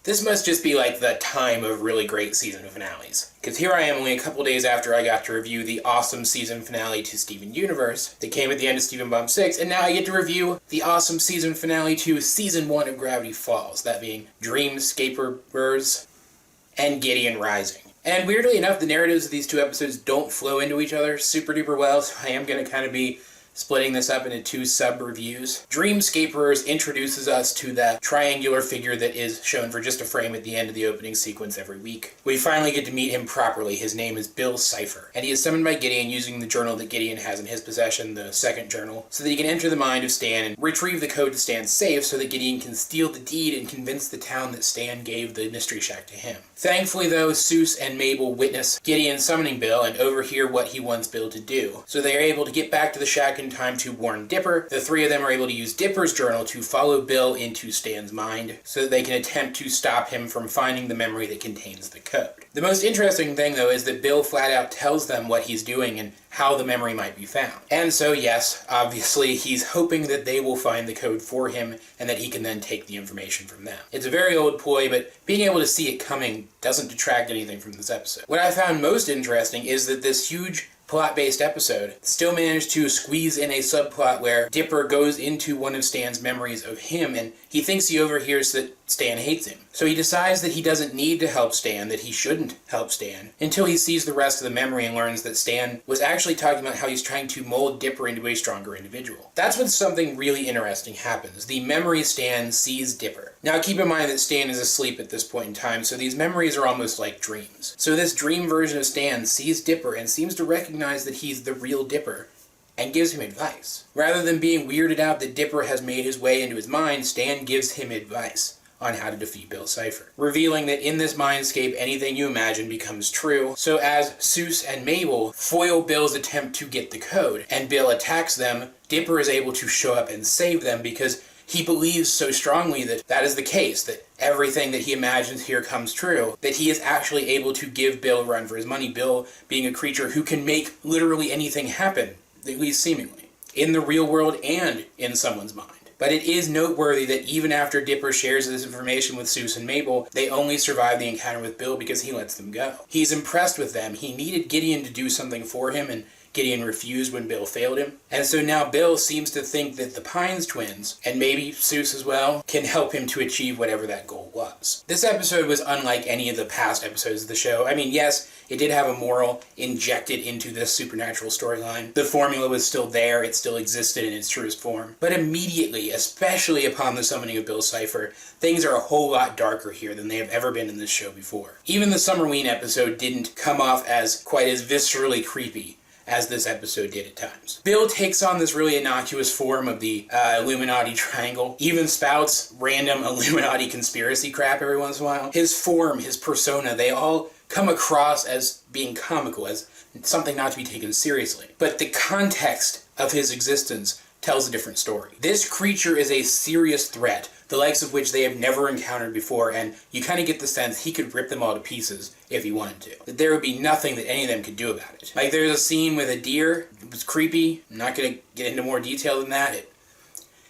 This must just be like the time of really great season finales. Because here I am only a couple days after I got to review the awesome season finale to Steven Universe that came at the end of Steven Bomb 6, and now I get to review the awesome season finale to Season 1 of Gravity Falls, that being Dreamscaperers and Gideon Rising. And weirdly enough, the narratives of these two episodes don't flow into each other super duper well, so I am going to kind of be splitting this up into two sub-reviews. Dreamscaperers introduces us to the triangular figure that is shown for just a frame at the end of the opening sequence every week. We finally get to meet him properly. His name is Bill Cipher, and he is summoned by Gideon using the journal that Gideon has in his possession, the second journal, so that he can enter the mind of Stan and retrieve the code to Stan's safe so that Gideon can steal the deed and convince the town that Stan gave the mystery shack to him. Thankfully, though, Seuss and Mabel witness Gideon summoning Bill and overhear what he wants Bill to do, so they are able to get back to the shack in time to warn Dipper. The three of them are able to use Dipper's journal to follow Bill into Stan's mind so that they can attempt to stop him from finding the memory that contains the code. The most interesting thing, though, is that Bill flat out tells them what he's doing and how the memory might be found. And so, yes, obviously, he's hoping that they will find the code for him and that he can then take the information from them. It's a very old ploy, but being able to see it coming doesn't detract anything from this episode. What I found most interesting is that this huge plot-based episode still managed to squeeze in a subplot where Dipper goes into one of Stan's memories of him, and he thinks he overhears that Stan hates him. So he decides that he doesn't need to help Stan, that he shouldn't help Stan, until he sees the rest of the memory and learns that Stan was actually talking about how he's trying to mold Dipper into a stronger individual. That's when something really interesting happens. The memory Stan sees Dipper. Now keep in mind that Stan is asleep at this point in time, so these memories are almost like dreams. So this dream version of Stan sees Dipper and seems to recognize that he's the real Dipper, and gives him advice. Rather than being weirded out that Dipper has made his way into his mind, Stan gives him advice on how to defeat Bill Cipher, revealing that in this mindscape, anything you imagine becomes true. So as Seuss and Mabel foil Bill's attempt to get the code, and Bill attacks them, Dipper is able to show up and save them because he believes so strongly that that is the case, that everything that he imagines here comes true, that he is actually able to give Bill a run for his money, Bill being a creature who can make literally anything happen, at least seemingly, in the real world and in someone's mind. But it is noteworthy that even after Dipper shares this information with Seuss and Mabel, they only survive the encounter with Bill because he lets them go. He's impressed with them. He needed Gideon to do something for him, and Gideon refused when Bill failed him. And so now Bill seems to think that the Pines twins, and maybe Seuss as well, can help him to achieve whatever that goal was. This episode was unlike any of the past episodes of the show. I mean, yes, it did have a moral injected into this supernatural storyline. The formula was still there, it still existed in its truest form. But immediately, especially upon the summoning of Bill Cipher, things are a whole lot darker here than they have ever been in this show before. Even the Summerween episode didn't come off as quite as viscerally creepy as this episode did at times. Bill takes on this really innocuous form of the Illuminati triangle, even spouts random Illuminati conspiracy crap every once in a while. His form, his persona, they all come across as being comical, as something not to be taken seriously. But the context of his existence tells a different story. This creature is a serious threat, the likes of which they have never encountered before, and you kind of get the sense he could rip them all to pieces if he wanted to. That there would be nothing that any of them could do about it. Like, there's a scene with a deer. It was creepy. I'm not going to get into more detail than that.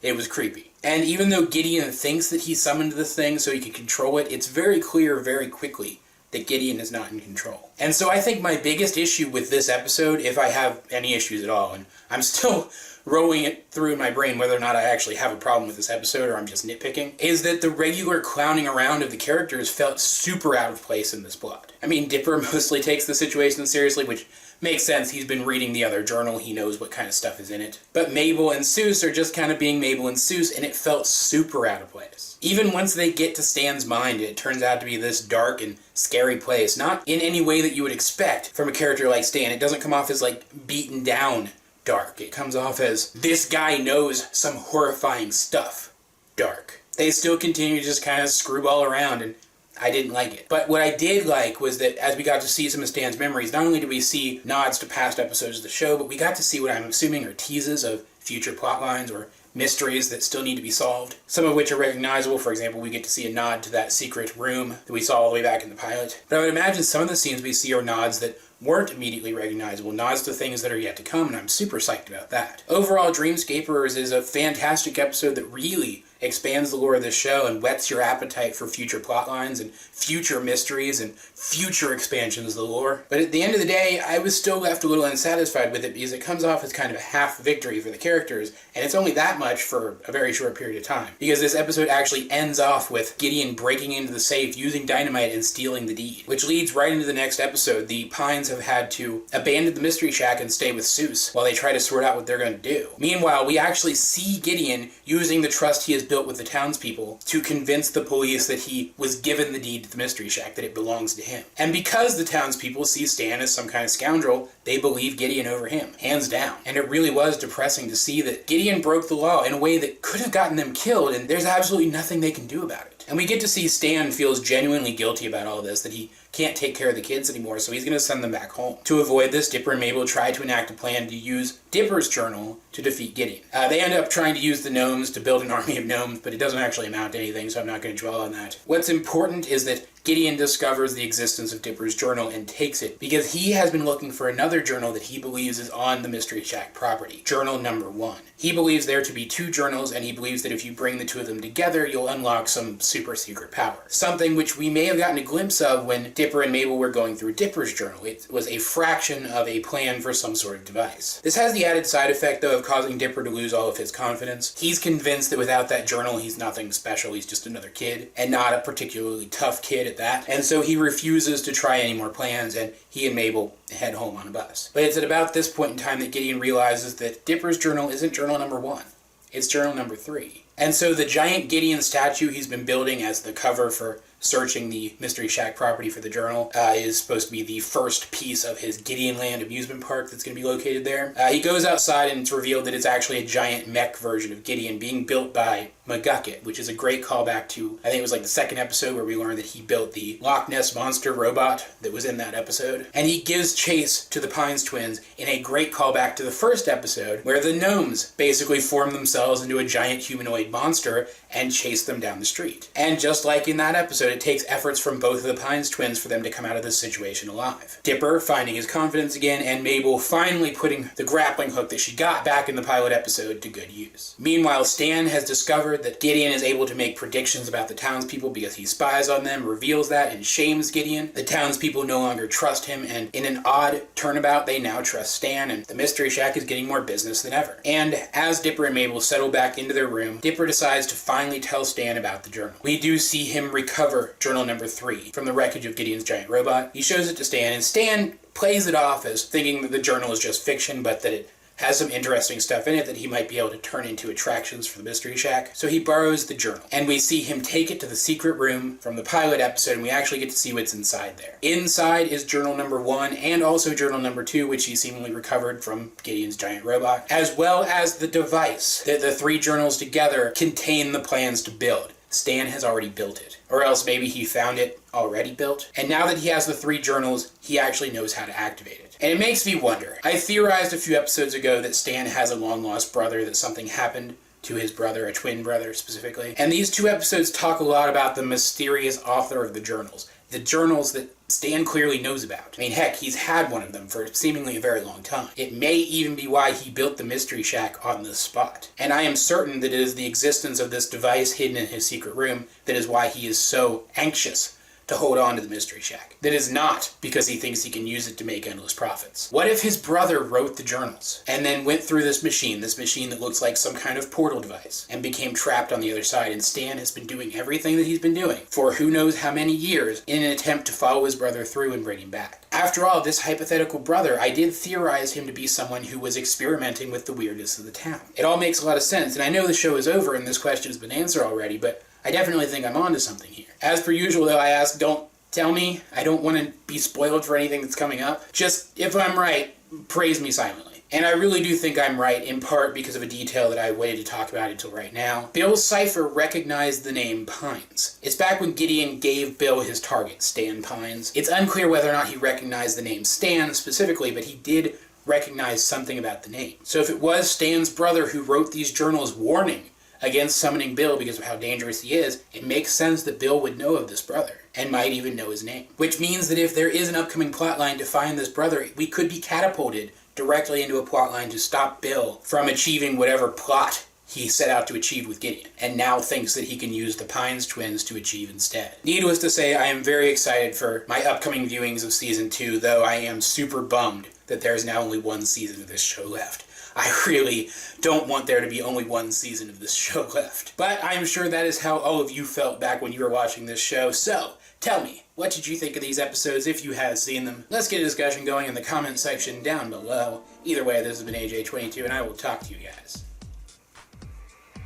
It was creepy. And even though Gideon thinks that he summoned this thing so he can control it, it's very clear very quickly that Gideon is not in control. And so I think my biggest issue with this episode, if I have any issues at all, and I'm still rolling it through in my brain whether or not I actually have a problem with this episode or I'm just nitpicking, is that the regular clowning around of the characters felt super out of place in this plot. I mean, Dipper mostly takes the situation seriously, which makes sense. He's been reading the other journal. He knows what kind of stuff is in it. But Mabel and Seuss are just kind of being Mabel and Seuss, and it felt super out of place. Even once they get to Stan's mind, it turns out to be this dark and scary place. Not in any way that you would expect from a character like Stan. It doesn't come off as, like, beaten down dark. It comes off as, this guy knows some horrifying stuff dark. They still continue to just kind of screwball around, and I didn't like it. But what I did like was that as we got to see some of Stan's memories, not only did we see nods to past episodes of the show, but we got to see what I'm assuming are teases of future plot lines or mysteries that still need to be solved, some of which are recognizable. For example, we get to see a nod to that secret room that we saw all the way back in the pilot. But I would imagine some of the scenes we see are nods that weren't immediately recognizable, nods to things that are yet to come, and I'm super psyched about that. Overall, Dreamscaperers is a fantastic episode that really expands the lore of this show and whets your appetite for future plotlines and future mysteries and future expansions of the lore. But at the end of the day, I was still left a little unsatisfied with it because it comes off as kind of a half victory for the characters, and it's only that much for a very short period of time. Because this episode actually ends off with Gideon breaking into the safe, using dynamite, and stealing the deed. Which leads right into the next episode. The Pines have had to abandon the Mystery Shack and stay with Seuss while they try to sort out what they're going to do. Meanwhile, we actually see Gideon using the trust he has built with the townspeople to convince the police that he was given the deed to the Mystery Shack, that it belongs to him. And because the townspeople see Stan as some kind of scoundrel, they believe Gideon over him, hands down. And it really was depressing to see that Gideon broke the law in a way that could have gotten them killed, and there's absolutely nothing they can do about it. And we get to see Stan feels genuinely guilty about all this, that he can't take care of the kids anymore, so he's going to send them back home. To avoid this, Dipper and Mabel try to enact a plan to use Dipper's journal to defeat Gideon. They end up trying to use the gnomes to build an army of gnomes, but it doesn't actually amount to anything, so I'm not going to dwell on that. What's important is that Gideon discovers the existence of Dipper's journal and takes it because he has been looking for another journal that he believes is on the Mystery Shack property. Journal number 1. He believes there to be 2 journals, and he believes that if you bring the 2 of them together, you'll unlock some super secret power. Something which we may have gotten a glimpse of when Dipper and Mabel were going through Dipper's journal. It was a fraction of a plan for some sort of device. This has the added side effect, though, of causing Dipper to lose all of his confidence. He's convinced that without that journal, he's nothing special. He's just another kid, and not a particularly tough kid at that. And so he refuses to try any more plans, and he and Mabel head home on a bus. But it's at about this point in time that Gideon realizes that Dipper's journal isn't journal number 1. It's journal number 3. And so the giant Gideon statue he's been building as the cover for searching the Mystery Shack property for the journal is supposed to be the first piece of his Gideon Land amusement park that's going to be located there. He goes outside and it's revealed that it's actually a giant mech version of Gideon being built by McGucket, which is a great callback to, I think it was like the second episode where we learned that he built the Loch Ness Monster robot that was in that episode. And he gives chase to the Pines twins in a great callback to the first episode where the gnomes basically form themselves into a giant humanoid monster and chase them down the street. And just like in that episode, it takes efforts from both of the Pines twins for them to come out of this situation alive. Dipper finding his confidence again, and Mabel finally putting the grappling hook that she got back in the pilot episode to good use. Meanwhile, Stan has discovered that Gideon is able to make predictions about the townspeople because he spies on them, reveals that, and shames Gideon. The townspeople no longer trust him, and in an odd turnabout, they now trust Stan, and the Mystery Shack is getting more business than ever. And as Dipper and Mabel settle back into their room, Dipper decides to finally tell Stan about the journal. We do see him recover journal number 3 from the wreckage of Gideon's giant robot. He shows it to Stan, and Stan plays it off as thinking that the journal is just fiction, but that it has some interesting stuff in it that he might be able to turn into attractions for the Mystery Shack. So he borrows the journal, and we see him take it to the secret room from the pilot episode, and we actually get to see what's inside there. Inside is journal number 1 and also journal number 2, which he seemingly recovered from Gideon's giant robot, as well as the device that the 3 journals together contain the plans to build. Stan has already built it. Or else maybe he found it already built. And now that he has the 3 journals, he actually knows how to activate it. And it makes me wonder. I theorized a few episodes ago that Stan has a long-lost brother, that something happened to his brother, a twin brother specifically. And these 2 episodes talk a lot about the mysterious author of the journals. The journals that Stan clearly knows about. I mean, heck, he's had one of them for seemingly a very long time. It may even be why he built the Mystery Shack on this spot. And I am certain that it is the existence of this device hidden in his secret room that is why he is so anxious to hold on to the Mystery Shack. That is not because he thinks he can use it to make endless profits. What if his brother wrote the journals and then went through this machine that looks like some kind of portal device, and became trapped on the other side, and Stan has been doing everything that he's been doing for who knows how many years in an attempt to follow his brother through and bring him back. After all, this hypothetical brother, I did theorize him to be someone who was experimenting with the weirdness of the town. It all makes a lot of sense, and I know the show is over and this question has been answered already, but I definitely think I'm onto something here. As per usual, though, I ask, don't tell me. I don't want to be spoiled for anything that's coming up. Just, if I'm right, praise me silently. And I really do think I'm right, in part because of a detail that I waited to talk about until right now. Bill Cipher recognized the name Pines. It's back when Gideon gave Bill his target, Stan Pines. It's unclear whether or not he recognized the name Stan specifically, but he did recognize something about the name. So if it was Stan's brother who wrote these journals warning against summoning Bill because of how dangerous he is, it makes sense that Bill would know of this brother, and might even know his name. Which means that if there is an upcoming plotline to find this brother, we could be catapulted directly into a plotline to stop Bill from achieving whatever plot he set out to achieve with Gideon, and now thinks that he can use the Pines twins to achieve instead. Needless to say, I am very excited for my upcoming viewings of Season 2, though I am super bummed that there's now only one season of this show left. I really don't want there to be only one season of this show left. But I'm sure that is how all of you felt back when you were watching this show, so tell me, what did you think of these episodes if you have seen them? Let's get a discussion going in the comment section down below. Either way, this has been AJ22, and I will talk to you guys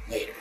later.